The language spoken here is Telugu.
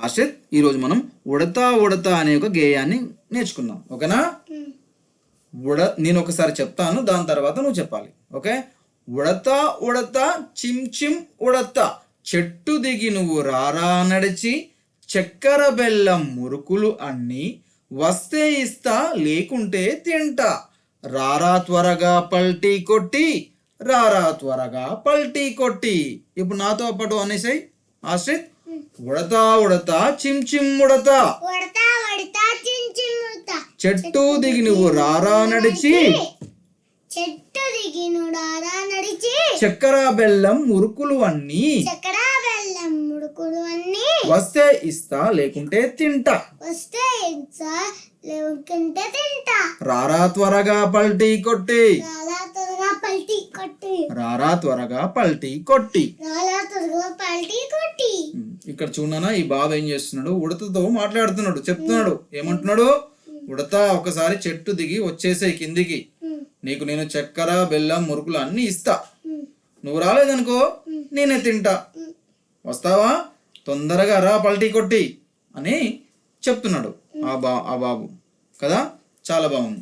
ఆశ్రిత్, ఈరోజు మనం ఉడతా ఉడతా అనే ఒక గేయాన్ని నేర్చుకుందాం. ఓకేనా? నేను ఒకసారి చెప్తాను, దాని తర్వాత నువ్వు చెప్పాలి. ఓకే? ఉడతా ఉడతా చిమ్ చిమ్ ఉడతా, చెట్టు దిగి నువ్వు రారా నడిచి, చక్కెర బెల్లం మురుకులు అన్నీ వస్తే ఇస్తా లేకుంటే తింటా, రారా త్వరగా పల్టీ కొట్టి, రారా త్వరగా పల్టీ కొట్టి. ఇప్పుడు నాతో పాటు అనేసాయి ఆశ్రిత్. ఉడతా ఉడతా చిమ్ చిమ్ ఉడతా, చెట్టు దిగి నువ్వు రారా నడిచి, చక్కెర బెల్లం మురుకులు అన్నీ వస్తే ఇస్తా లేకుంటే తింటా, రారా త్వరగా పల్టీ కొట్టి, రారా త్వరగా పల్టీ కొట్టి. ఇక్కడ చూడనా, ఈ బాబు ఏం చేస్తున్నాడు, ఉడతతో మాట్లాడుతున్నాడు, చెప్తున్నాడు. ఏమంటున్నాడు? ఉడతా, ఒకసారి చెట్టు దిగి వచ్చేసే కిందికి, నీకు నేను చక్కెర బెల్లం మురుకులు అన్ని ఇస్తా, నువ్వు రాలేదనుకో నేనే తింటా, వస్తావా? తొందరగా రా పల్టీ కొట్టి అని చెప్తున్నాడు ఆ బాబు కదా. చాలా బాగుంది.